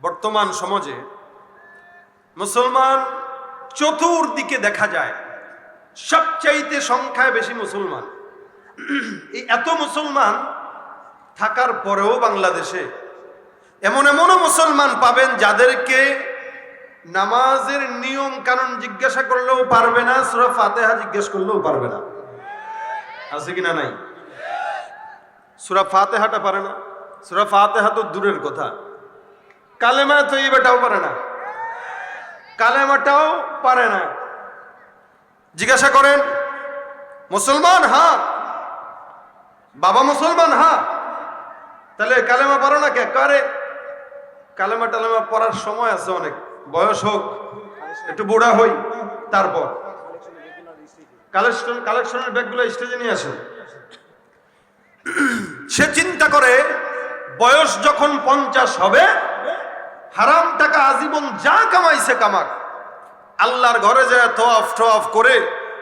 বর্তমান সমাজে মুসলমান চতুর্দিকে দেখা যায় সবচাইতে সংখ্যায় বেশি মুসলমান। এই এত মুসলমান থাকার পরেও বাংলাদেশে এমনও মুসলমান পাবেন যাদেরকে নামাজের নিয়ম কানুন জিজ্ঞাসা করলেও পারবে না, সূরা ফাতিহা জিজ্ঞেস করলেও পারবে না। আছে কিনা নাই? সূরা ফাতিহাটা পারে না। সূরা ফাতিহা তো দূরের কথা, কালেমা তৈয়বাটাও পারে না, কালেমাটাও পারে না। জিজ্ঞাসা করেন মুসলমান? হ্যাঁ। বাবা মুসলমান? হ্যাঁ। তাহলে কালেমা পারো না কে? কারে কালেমা টালেমা পড়ার সময় আছে, অনেক বয়স হোক, একটু বুড়া হই, তারপর কালেকশনের ব্যাগগুলো স্টেজে নিয়ে আসেন। সে চিন্তা করে বয়স যখন 50 হবে, হারাম টাকা আজীবন যা কামাইছে কামাক, আল্লাহর ঘরে যায় তওয়াফ করে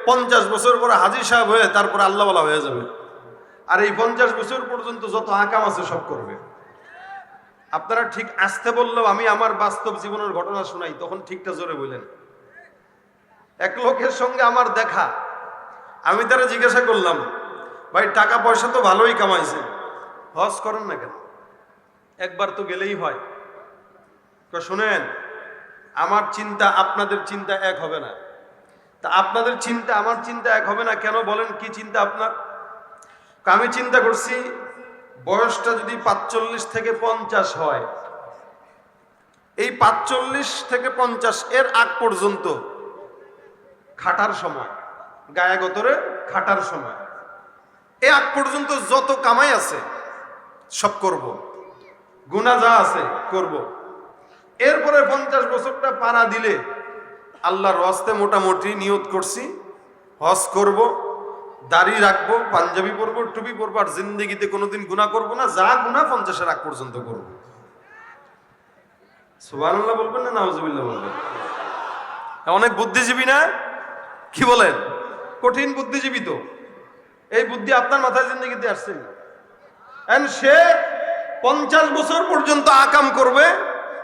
50 বছর পরে হাজী সাহেব হয়ে তারপরে আল্লাহ ওয়ালা হয়ে যাবে। আর এই 50 বছর পর্যন্ত যত আকাম আছে সব করবে। আপনারা ঠিক আসতে বললেও আমি আমার বাস্তব জীবনের ঘটনা শোনাই, তখন ঠিকটা জোরে বললেন। এক লোকের সঙ্গে আমার দেখা, আমি তারা জিজ্ঞাসা করলাম, ভাই টাকা পয়সা তো ভালোই কামাইছে, হজ করেন না কেন? একবার তো গেলেই হয়। শুনেন, আমার চিন্তা আপনাদের চিন্তা এক হবে না। তা আপনাদের চিন্তা আমার চিন্তা এক হবে না কেন বলেন? কি চিন্তা আপনার? আমি চিন্তা করছি বয়সটা যদি 45 থেকে 50 হয়, এই 45 থেকে 50 এর আগ পর্যন্ত খাটার সময়, গায়ে গতরে খাটার সময়, এ আগ পর্যন্ত যত কামাই আছে সব করব, গুনাহ যা আছে করব। এরপরে 50 বছরটা পাড়া দিলে আল্লাহর ওয়াস্তে মোটামুটি নিয়ত করছি হজ করব, দাড়ি রাখবো, পাঞ্জাবি পরবো, টুপি পরবো, আর জিন্দেগিতে কোনোদিন গুনাহ করব না। যা গুনাহ 50-এর আগ পর্যন্ত করব। সুবহানাল্লাহ বলবেন না নাউজুবিল্লাহ বলবেন? অনেক বুদ্ধিজীবী না? কি বলেন? কঠিন বুদ্ধিজীবী তো। এই বুদ্ধি আপনার মাথায় জিন্দেগিতে আসছে না। সে 50 বছর পর্যন্ত আকাম করবে,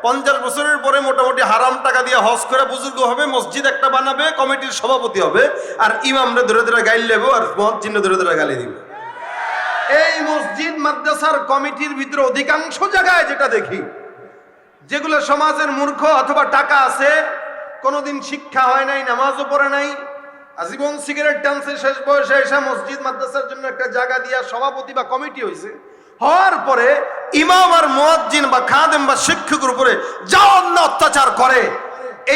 50 বছরের পরে মোটামুটি হারাম টাকা দিয়ে হজ করে বুজুর্গ হবে, মসজিদ একটা বানাবে, কমিটির সভাপতি হবে, আর ইমামরা ধরে ধরে গাইল দেবো, আর মুয়াজ্জিন ধরে ধরে গালি দিবে। এই মসজিদ মাদ্রাসার কমিটির ভিতরে অধিকাংশ জায়গায় যেটা দেখি, যেগুলো সমাজের মূর্খ অথবা টাকা আছে, কোনোদিন শিক্ষা হয় নাই, নামাজও পড়ে নাই, আজীবন সিগারেট টানছে, শেষ বয়সে এসে মসজিদ মাদ্রাসার জন্য একটা জায়গা দিয়া সভাপতি বা কমিটি হয়েছে, হওয়ার পরে ইমাম আর মুয়াজ্জিন বা খাদেম বা শিক্ষকের উপরে যা অন্য অত্যাচার করে,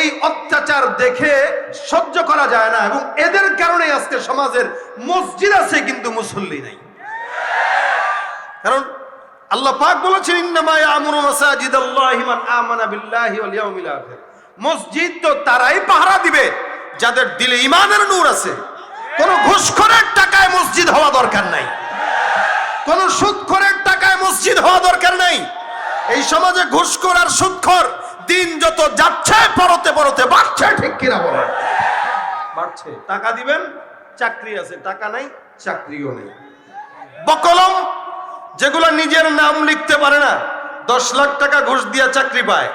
এই অত্যাচার দেখে সহ্য করা যায় না। এবং এদের কারণে আজকে সমাজের মসজিদ আছে কিন্তু মুসল্লি নাই। কারণ আল্লাহ পাক বলেছেন, ইন্নামা ইয়ামুরু মাসাজিদাল্লাহি মান আমানা বিল্লাহি ওয়াল ইয়াউমিল আখির। মসজিদ তো তারাই পাহারা দিবে যাদের দিলে ঈমানের নূর আছে। কোন ঘুষখোরের টাকায় মসজিদ হওয়া দরকার নাই, কোন সুদখোরের টাকায় মসজিদ হওয়া দরকার নাই। এই সমাজে ঘুষখোর আর সুদখোর দিন যত যাচ্ছে পরতে পরতে বাড়ছে, ঠিক কিনা বলেন? বাড়ছে। টাকা দিবেন, চাকরি আছে, টাকা নাই, চাকরিও নেই। বকলম যেগুলো নিজের নাম লিখতে পারে না, 10 লাখ টাকা ঘুষ দিয়ে চাকরি পায়।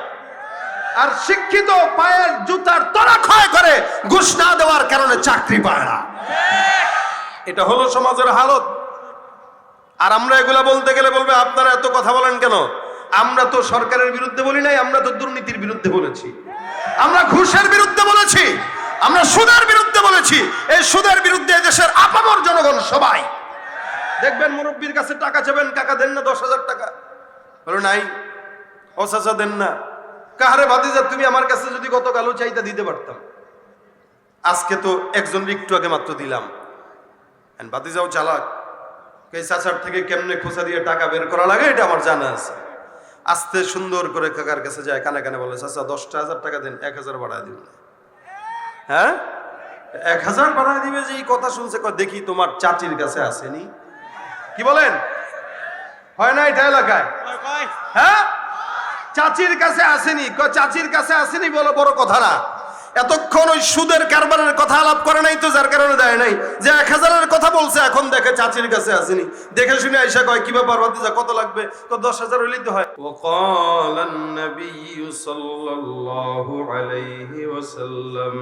আর শিক্ষিত পায়ের জুতার তলা ক্ষয় করে ঘুষ না দেওয়ার কারণে চাকরি পায় না। এটা হলো সমাজের হালত। আর আমরা এগুলা বলতে গেলে বলবে, আপনারা এত কথা বলেন কেন? আমরা তো সরকারের বিরুদ্ধে বলি নাই, আমরা তো দুর্নীতির বিরুদ্ধে বলেছি, আমরা ঘুষের বিরুদ্ধে বলেছি, আমরা সুদের বিরুদ্ধে বলেছি। এই সুদের বিরুদ্ধে দেশের আপামর জনগণ সবাই। দেখবেন মুরব্বীর কাছে টাকা চাবেন, কাকা দেন না 10,000 টাকা, বলো নাই, ও চাচা দেন না। কাহারে ভাতিজা, তুমি আমার কাছে যদি গতকালও চাইতা দিতে পারতাম, আজকে তো একজন একটু আগে মাত্র দিলাম। ভাতিজাও চালাক, এই চাচার থেকে কেমনে খোঁচা দিয়ে টাকা বের করা লাগে এটা আমার জানা আছে। আস্তে সুন্দর করে কাকার কাছে যায়, কানে কানে বলে, চাচা 10,000 টাকা দেন, 1,000 বাড়ায় দিবেন। হ্যাঁ, 1,000 বাড়ায় দিবে। যে এই কথা শুনছে, দেখি তোমার চাচির কাছে আসেনি। কি বলেন? হয় না এটা এলাকায়? হ্যাঁ, চাচির কাছে আসেনি। চাচির কাছে আসেনি বলো বড় কথা না, এতক্ষণ ওই সুদের কারবারের কথা আলাপ করে নাই তো, যার কারণে দেয় নাই। যে 1000-এর কথা বলছে, এখন দেখে চাচির কাছে আসেনি, দেখে শুনে আইসা কয় কি ব্যাপার ভাতিজা কত লাগবে, তো 10,000 হইলেই তো হয়। وقال النبي صلى الله عليه وسلم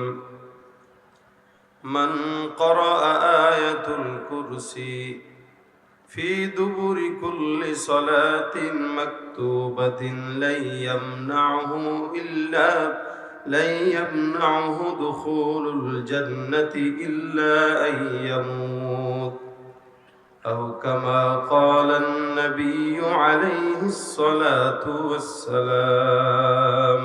من قرأ آية الكرسي في دبر كل صلاة مكتوبة لن يمنعه دخول الجنة إلا أن يموت أو كما قال النبي عليه الصلاة والسلام.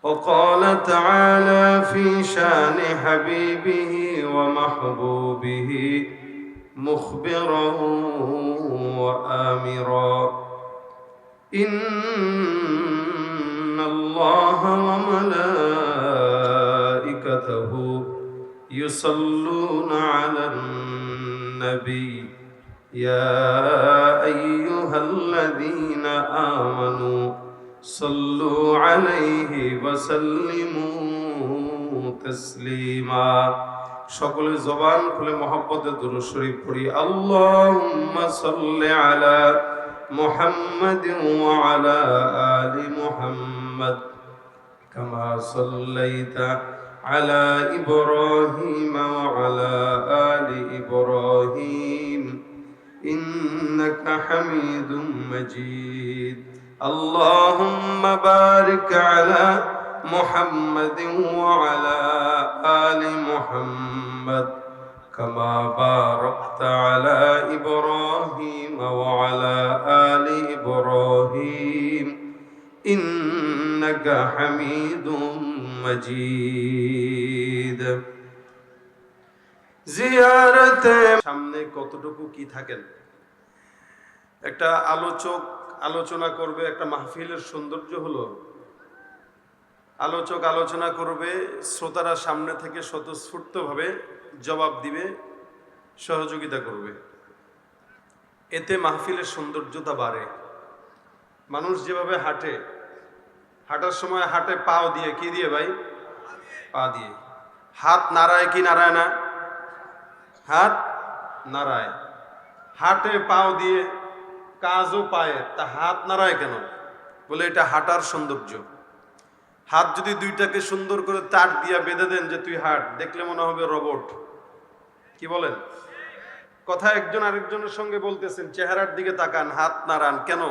وقال تعالى في شان حبيبه ومحبوبه مخبرا وآمرا إن الله وملائكته يصلون على النبي يا أيها الذين آمنوا صلوا عليه وسلموا تسليما. সকলে জবান খুলে মহব্বতে দুরূদ শরীফ পড়ি। আল্লাহুম্মা সাল্লি আলা মুহাম্মাদিন ওয়া আলা আলি মুহাম্মাদ কামা সাল্লাইতা আলা ইব্রাহিম ওয়া আলা আলি ইব্রাহিম ইন্নাকা হামিদুম মাজিদ। আল্লাহুম্মা বারিক আলা محمد وعلى آل محمد كما باركت على إبراهيم وعلى آل إبراهيم إنك حميد مجيد. জিয়ারতে সামনে কতটুকু কি থাকেন, একটা আলোচক আলোচনা করবে, একটা মাহফিলের সৌন্দর্য হলো আলোচক আলোচনা করবে, শ্রোতারা সামনে থেকে স্বতঃস্ফূর্তভাবে জবাব দিবে, সহযোগিতা করবে, এতে মাহফিলের সৌন্দর্যতা বাড়ে। মানুষ যেভাবে হাঁটে, হাঁটার সময় হাঁটে পাও দিয়ে, কি দিয়ে ভাই? পা দিয়ে। হাত নাড়ায় কি নাড়ায় না? হাত নাড়ায়। হাঁটে পাও দিয়ে, কাজও পায়ে, তা হাত নাড়ায় কেন? বলে এটা হাঁটার সৌন্দর্য। হাত যদি দুইটাকে সুন্দর করে তার দিয়া বেঁধে দেন যে তুই হাঁট, দেখলে মনে হবে রোবট। কি বলেন? কথা একজন আরেকজনের সঙ্গে বলতেছেন, চেহারার দিকে তাকান, হাত নাড়ান কেন?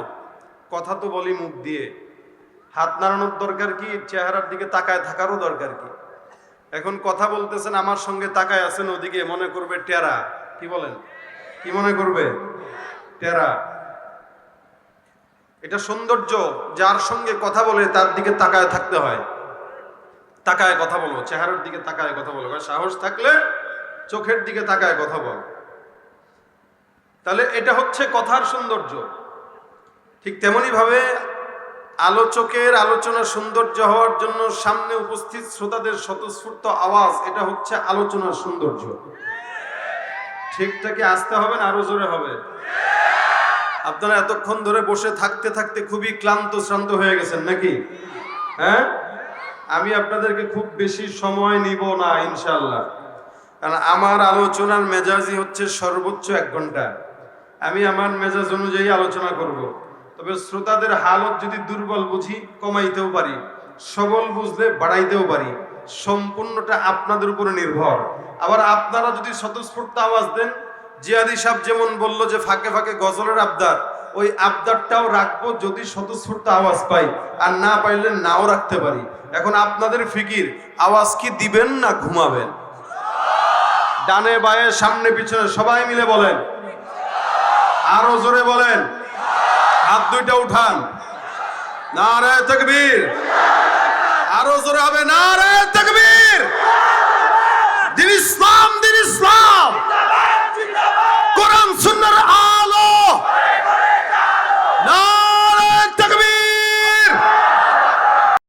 কথা তো বলি মুখ দিয়ে, হাত নাড়ানোর দরকার কি? চেহারার দিকে তাকায় থাকারও দরকার কি? এখন কথা বলতেছেন, আমার সঙ্গে তাকায় আছেন ওদিকে, মনে করবে টেরা। কি বলেন? কি মনে করবে? টেরা। এটা সৌন্দর্য। যার সঙ্গে কথা বলে তার দিকে তাকায় থাকতে হয়। তাকায় কথা বলো, চেহারার দিকে তাকায় কথা বলো। সাহস থাকলে চোখের দিকে তাকায় কথা বল। তাহলে এটা হচ্ছে কথার সৌন্দর্য। ঠিক তেমনি ভাবে আলোচকের আলোচনা সৌন্দর্য হওয়ার জন্য সামনে উপস্থিত শ্রোতাদের স্বতঃস্ফূর্ত আওয়াজ, এটা হচ্ছে আলোচনার সৌন্দর্য। ঠিকঠাকই আসতে হবে না আরো জোরে হবে? আপনারা এতক্ষণ ধরে বসে থাকতে থাকতে খুবই ক্লান্ত শ্রান্ত হয়ে গেছেন নাকি? হ্যাঁ, আমি আপনাদেরকে খুব বেশি সময় নিব না ইনশাআল্লাহ, কারণ আমার আলোচনার মেজাজি হচ্ছে সর্বোচ্চ 1 ঘন্টা। আমি আমার মেজাজ অনুযায়ী আলোচনা করব। তবে শ্রোতাদের হালত যদি দুর্বল বুঝি কমাইতেও পারি, সবল বুঝলে বাড়াইতেও পারি। সম্পূর্ণটা আপনাদের উপরে নির্ভর। আবার আপনারা যদি স্বতঃস্ফূর্ত আওয়াজ দেন, জিয়াদি সাহেব যেমন বলল যে ফাঁকে ফাঁকে গজলের আবদার, ওই আবদারটাও রাখবো যদি স্বতঃস্ফূর্ত আওয়াজ পাই, আর না পাইলে নাও রাখতে পারি। এখন আপনাদের ফিকির, আওয়াজ কি দিবেন না ঘুমাবেন? ডানে বায়ে সামনে পিছনে সবাই মিলে বলেন, আরো জোরে বলেন, হাত দুইটা উঠান, নারে তাকবীর। আরো জোরে হবে, নারে তাকবীর।